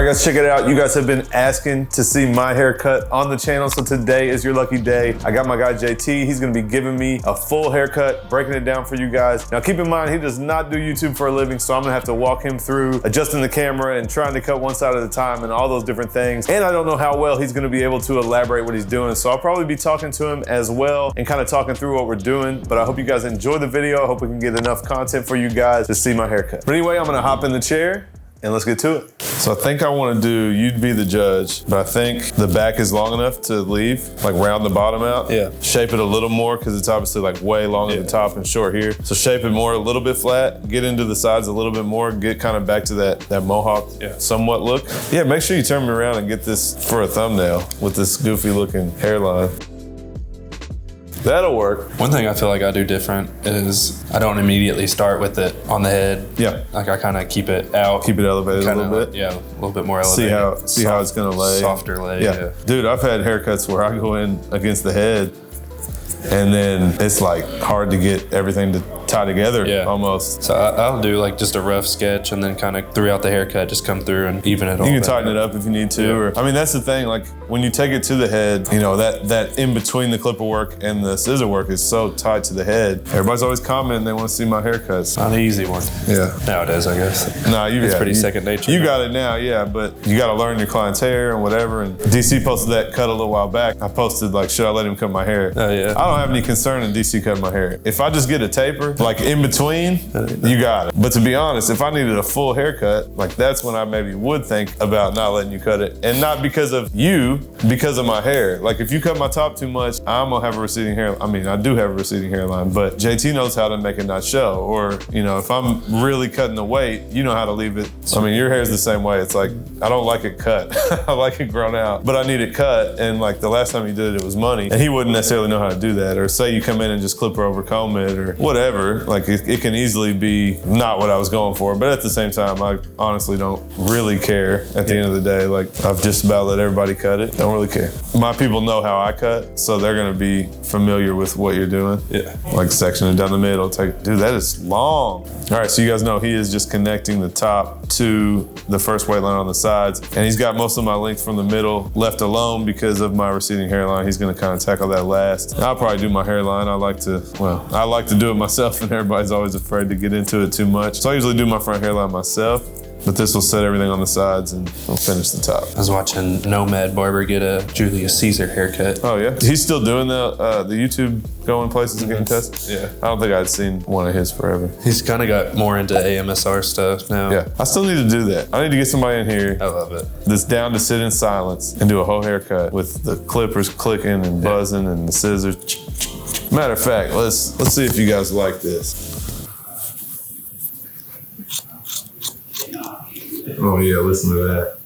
All right, guys, check it out. You guys have been asking to see my haircut on the channel, so today is your lucky day. I got my guy JT. He's gonna be giving me a full haircut, breaking it down for you guys. Now, keep in mind, he does not do YouTube for a living, so I'm gonna have to walk him through adjusting the camera and trying to cut one side at a time and all those different things. And I don't know how well he's gonna be able to elaborate what he's doing, so I'll probably be talking to him as well and kind of talking through what we're doing. But I hope you guys enjoy the video. I hope we can get enough content for you guys to see my haircut. But anyway, I'm gonna hop in the chair and let's get to it. So I think I want to do, you'd be the judge, but I think the back is long enough to leave, like round the bottom out. Yeah. Shape it a little more because it's obviously like way long at the top and short here. So shape it more, a little bit flat, get into the sides a little bit more, get kind of back to that mohawk somewhat look. Yeah, make sure you turn me around and get this for a thumbnail with this goofy looking hairline. That'll work. One thing I feel like I do different is I don't immediately start with it on the head. Yeah. Like I kind of keep it out. Keep it elevated a little bit. Yeah, a little bit more elevated. See how it's gonna lay. Softer lay, yeah. Dude, I've had haircuts where I go in against the head and then it's like hard to get everything to tie together almost. So I'll do like just a rough sketch and then kind of throughout the haircut, just come through and even it all. You can tighten it up if you need to. Or, I mean, that's the thing, like when you take it to the head, you know, that in between the clipper work and the scissor work is so tight to the head. Everybody's always commenting they want to see my haircuts. Not an easy one. Yeah. Nowadays, I guess. Nah, it's pretty second nature. You got it now, yeah, but you got to learn your client's hair and whatever. And DC posted that cut a little while back. I posted like, should I let him cut my hair? Oh yeah. I don't have any concern in DC cutting my hair. If I just get a taper, like in between, you got it. But to be honest, if I needed a full haircut, like that's when I maybe would think about not letting you cut it. And not because of you, because of my hair. Like if you cut my top too much, I'm gonna have a receding hairline. I mean, I do have a receding hairline, but JT knows how to make it not show. Or, you know, if I'm really cutting the weight, you know how to leave it. I mean, your hair's the same way. It's like, I don't like it cut. I like it grown out, but I need it cut. And like the last time you did it, it was money. And he wouldn't necessarily know how to do that. Or say you come in and just clip or over comb it or whatever. Like it can easily be not what I was going for. But at the same time, I honestly don't really care at the end of the day. Like I've just about let everybody cut it. Don't really care. My people know how I cut, so they're gonna be familiar with what you're doing. Yeah. Like sectioning down the middle. Dude, that is long. All right, so you guys know he is just connecting the top to the first weight line on the sides. And he's got most of my length from the middle left alone because of my receding hairline. He's gonna kind of tackle that last. I'll probably do my hairline. I like to do it myself, and everybody's always afraid to get into it too much. So I usually do my front hairline myself, but this will set everything on the sides and we'll finish the top. I was watching Nomad Barber get a Julius Caesar haircut. Oh yeah? He's still doing the YouTube going places and getting tested? Yeah. I don't think I'd seen one of his forever. He's kind of got more into AMSR stuff now. Yeah, I still need to do that. I need to get somebody in here. I love it. That's down to sit in silence and do a whole haircut with the clippers clicking and buzzing and the scissors. Matter of fact, let's see if you guys like this. Oh yeah, listen to that.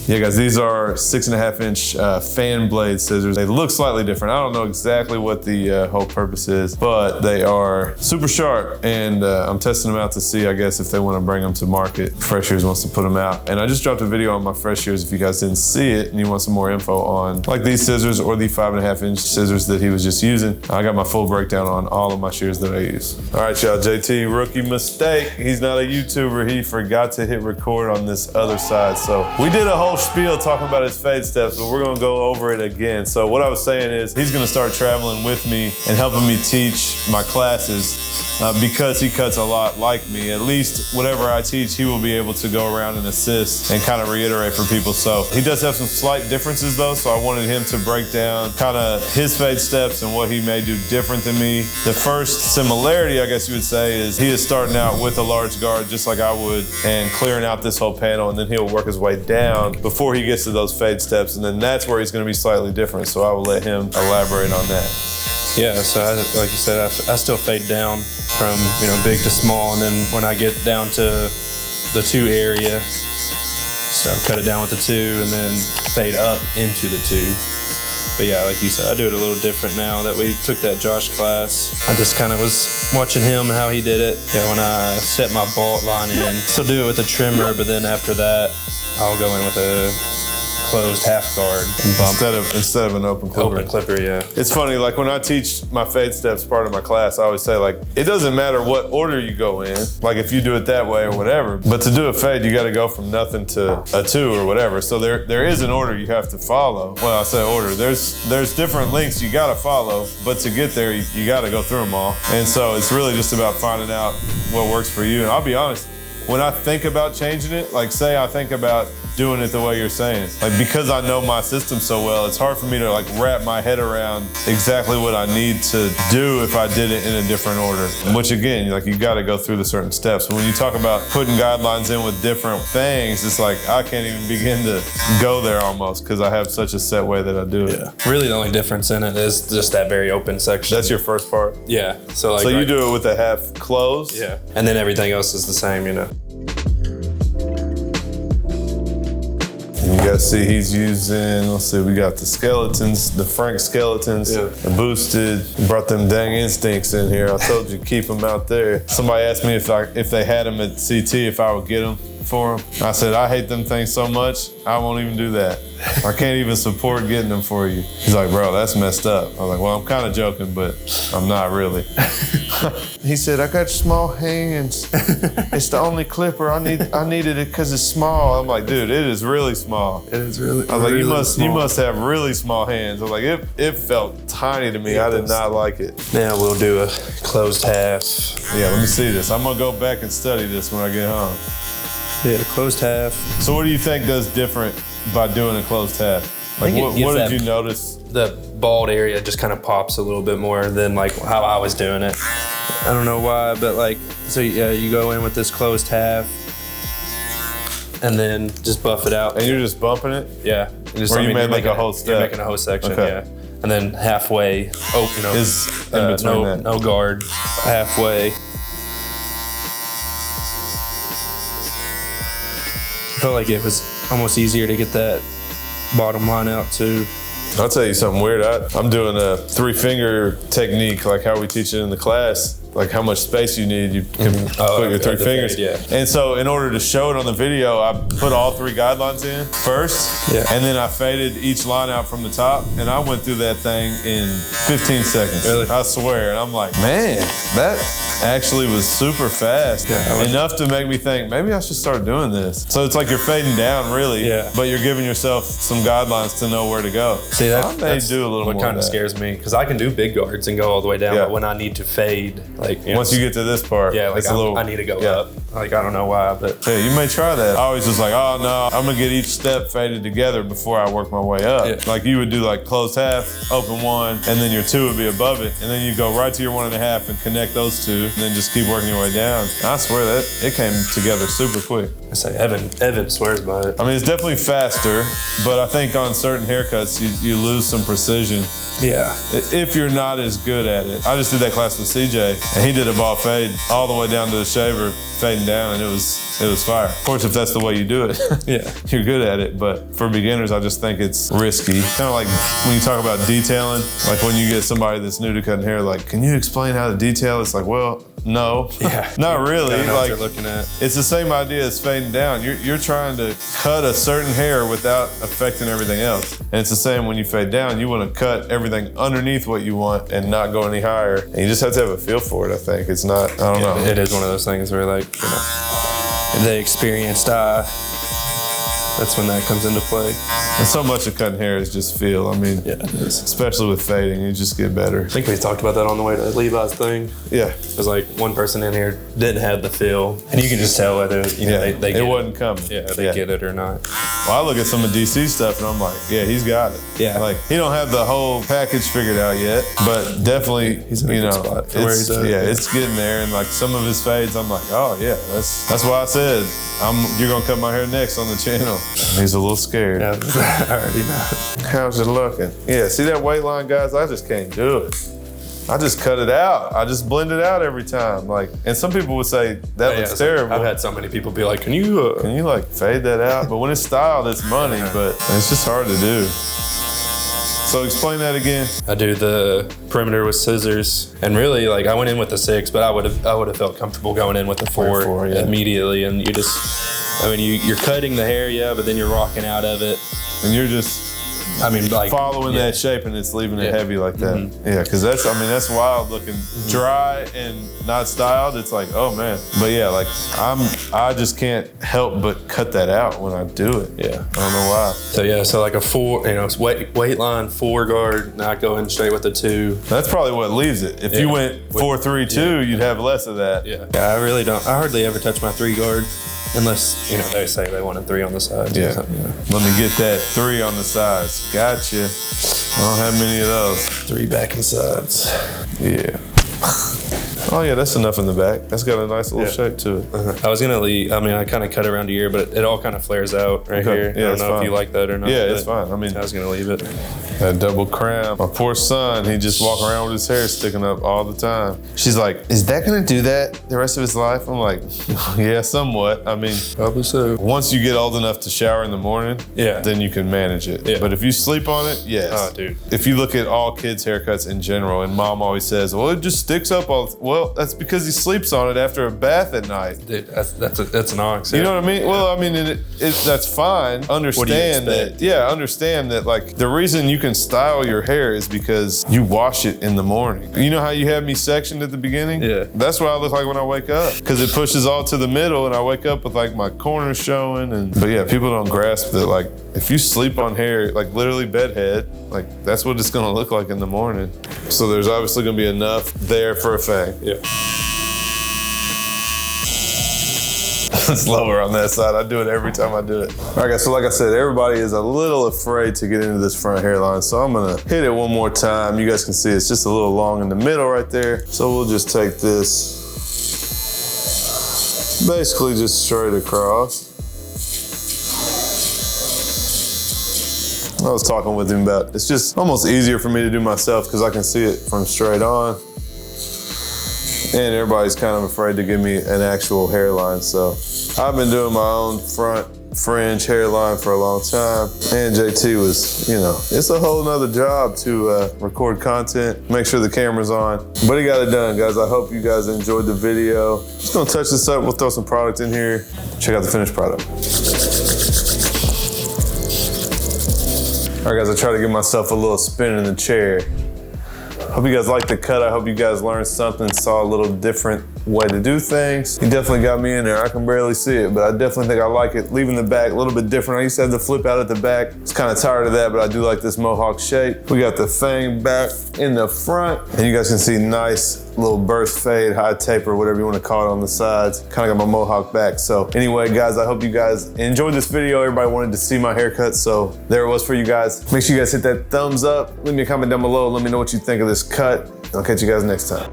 Yeah, guys, these are 6.5 inch fan blade scissors. They look slightly different. I don't know exactly what the whole purpose is, but they are super sharp, and I'm testing them out to see, I guess, if they want to bring them to market. FreshShears wants to put them out. And I just dropped a video on my FreshShears if you guys didn't see it and you want some more info on like these scissors or the 5.5 inch scissors that he was just using. I got my full breakdown on all of my shears that I use. All right, y'all, JT, rookie mistake. He's not a YouTuber. He forgot to hit record on this other side. So we did a whole spiel talking about his fade steps, but we're gonna go over it again. So what I was saying is he's gonna start traveling with me and helping me teach my classes because he cuts a lot like me. At least whatever I teach, he will be able to go around and assist and kind of reiterate for people. So he does have some slight differences though, so I wanted him to break down kind of his fade steps and what he may do different than me. The first similarity, I guess you would say, is he is starting out with a large guard just like I would and clearing out this whole panel, and then he'll work his way down before he gets to those fade steps, and then that's where he's gonna be slightly different. So I will let him elaborate on that. Yeah, so like you said, I still fade down from big to small, and then when I get down to the 2 area, so cut it down with the 2 and then fade up into the 2. But yeah, like you said, I do it a little different now that we took that Josh class. I just kind of was watching him, how he did it. Yeah, when I set my bolt line in, still do it with a trimmer, but then after that, I'll go in with a closed half guard and bump. Instead of an open clipper. Open clipper, yeah. It's funny, like when I teach my fade steps part of my class, I always say like, it doesn't matter what order you go in, like if you do it that way or whatever, but to do a fade, you gotta go from nothing to a 2 or whatever. So there is an order you have to follow. Well, I say order, there's different links you gotta follow, but to get there, you gotta go through them all. And so it's really just about finding out what works for you. And I'll be honest, when I think about changing it, like say I think about doing it the way you're saying, like because I know my system so well, it's hard for me to like wrap my head around exactly what I need to do if I did it in a different order. Which again, like you gotta go through the certain steps. When you talk about putting guidelines in with different things, it's like I can't even begin to go there almost because I have such a set way that I do it. Yeah. Really the only difference in it is just that very open section. That's your first part? Yeah. So like, you do it with a half closed? Yeah. And then everything else is the same, you know. You gotta see he's using, let's see, we got the skeletons, the Frank skeletons, the boosted, brought them dang instincts in here. I told you, keep them out there. Somebody asked me if they had them at CT, if I would get them for them. I said, I hate them things so much, I won't even do that. I can't even support getting them for you. He's like, bro, that's messed up. I was like, well, I'm kind of joking, but I'm not really. He said, I got small hands. It's the only clipper I needed it because it's small. I'm like, dude, it is really small. It is really. I was like, really you must have really small hands. I was like, it felt tiny to me. Yeah, I did not like it. Now we'll do a closed half. Yeah, let me see this. I'm gonna go back and study this when I get home. Yeah, the closed half. So what do you think does different by doing a closed half? Like what did you notice? The bald area just kind of pops a little bit more than like how I was doing it. I don't know why, but like, so yeah, you go in with this closed half and then just buff it out. And you're just bumping it? Yeah. Or you made like a whole step? You're making a whole section, yeah. And then halfway, is in between that. No guard, halfway. I felt like it was almost easier to get that bottom line out too. I'll tell you something weird. I'm doing a 3-finger technique, like how we teach it in the class. Like how much space you need, you can put your 3 fingers. Fade, yeah. And so in order to show it on the video, I put all 3 guidelines in first, and then I faded each line out from the top, and I went through that thing in 15 seconds. Really? I swear. And I'm like, man, that actually was super fast. Yeah, enough to make me think, maybe I should start doing this. So it's like you're fading down really, but you're giving yourself some guidelines to know where to go. See, I may do a little more. What kind of scares me, because I can do big guards and go all the way down, but when I need to fade, like once you get to this part, like it's a little, I need to go up. Like I don't know why, but yeah, you may try that. I always was like, oh no, I'm gonna get each step faded together before I work my way up. Yeah. Like you would do like closed half, open 1, and then your 2 would be above it, and then you go right to your 1.5 and connect those 2, and then just keep working your way down. I swear that it came together super quick. I say Evan swears by it. I mean, it's definitely faster, but I think on certain haircuts you lose some precision. Yeah. If you're not as good at it. I just did that class with CJ, and he did a ball fade all the way down to the shaver, fading down, and it was fire. Of course, if that's the way you do it, you're good at it. But for beginners, I just think it's risky. Kind of like when you talk about detailing, like when you get somebody that's new to cutting hair, like, can you explain how to detail? It's like, well, no, not really. Like, what you're looking at. It's the same idea as fading down. You're trying to cut a certain hair without affecting everything else. And it's the same when you fade down. You want to cut everything underneath what you want and not go any higher. And you just have to have a feel for it, I think. It's not, I don't know. It is one of those things where like, you know, the experienced eye, that's when that comes into play. And so much of cutting hair is just feel. I mean, it is. Especially with fading, you just get better. I think we talked about that on the way to Levi's thing. Yeah. It was like one person in here didn't have the feel, and you can just tell whether they get it wasn't coming. Yeah, they get it or not. Well, I look at some of DC stuff and I'm like, yeah, he's got it. Yeah. Like he don't have the whole package figured out yet, but definitely, he's in a good spot where he's at. Yeah, it's getting there. And like some of his fades, I'm like, oh yeah, that's why I said you're gonna cut my hair next on the channel. He's a little scared. Yeah, I already know. How's it looking? Yeah, see that weight line, guys? I just can't do it. I just cut it out. I just blend it out every time. Like, and some people would say that looks terrible. I've had so many people be like, can you like fade that out? But when it's styled, it's money, but it's just hard to do. So explain that again. I do the perimeter with scissors, and really, like, I went in with the 6, but I would have felt comfortable going in with the 4 immediately, and you just I mean, you're cutting the hair, yeah, but then you're rocking out of it. And you're just, I mean, like following that shape and it's leaving it heavy like that. Yeah, because that's, I mean, that's wild looking. Dry and not styled, it's like, oh man. But yeah, like I just can't help but cut that out when I do it. Yeah. I don't know why. So yeah, so like a 4, you know, it's weight line 4 guard, not going straight with the 2. That's probably what leaves it. If you went 4-3-2, you'd have less of that. Yeah. Yeah, I really don't. I hardly ever touch my 3 guard. Unless, you know, they say they want a 3 on the sides. Yeah. Or something, you know. Let me get that 3 on the sides. Gotcha. I don't have many of those. 3 back and sides. Yeah. Oh yeah, that's enough in the back. That's got a nice little shape to it. I was gonna leave, I mean, I kind of cut around here, but it all kind of flares out right here. Yeah, I don't know if you like that or not. Yeah, it's fine. I mean, I was gonna leave it. That double crown. My poor son, he just walk around with his hair sticking up all the time. She's like, is that gonna do that the rest of his life? I'm like, yeah, somewhat. I mean, Probably so. once you get old enough to shower in the morning, then you can manage it. Yeah. But if you sleep on it, yes. Oh, dude. If you look at all kids' haircuts in general, and mom always says, well, it just sticks up all, well, that's because he sleeps on it after a bath at night. Dude, that's an ox. You know what I mean? Well, I mean, that's fine. Understand that, understand that, like, the reason you can style your hair is because you wash it in the morning. You know how you had me sectioned at the beginning? Yeah. That's what I look like when I wake up, because it pushes all to the middle and I wake up with like my corners showing. But yeah, people don't grasp that, like, if you sleep on hair, like literally bedhead, like that's what it's gonna look like in the morning. So there's obviously gonna be enough there for a fact. Yeah. It's lower on that side. I do it every time I do it. All right, guys, so like I said, everybody is a little afraid to get into this front hairline, so I'm gonna hit it one more time. You guys can see it's just a little long in the middle right there. So we'll just take this basically just straight across. I was talking with him about, it's just almost easier for me to do myself because I can see it from straight on. And everybody's kind of afraid to give me an actual hairline. So I've been doing my own front fringe hairline for a long time. And JT was, you know, it's a whole nother job to record content, make sure the camera's on. But he got it done, guys. I hope you guys enjoyed the video. Just gonna touch this up. We'll throw some product in here. Check out the finished product. All right, guys, I tried to give myself a little spin in the chair. Hope you guys liked the cut. I hope you guys learned something, saw a little different way to do things. He definitely got me in there. I can barely see it, but I definitely think I like it. Leaving the back a little bit different. I used to have the flip out at the back. I was kind of tired of that, but I do like this mohawk shape. We got the fang back in the front, and you guys can see nice little burst fade, high taper, whatever you want to call it on the sides. Kind of got my mohawk back. So anyway, guys, I hope you guys enjoyed this video. Everybody wanted to see my haircut, so there it was for you guys. Make sure you guys hit that thumbs up. Leave me a comment down below. Let me know what you think of this cut. I'll catch you guys next time.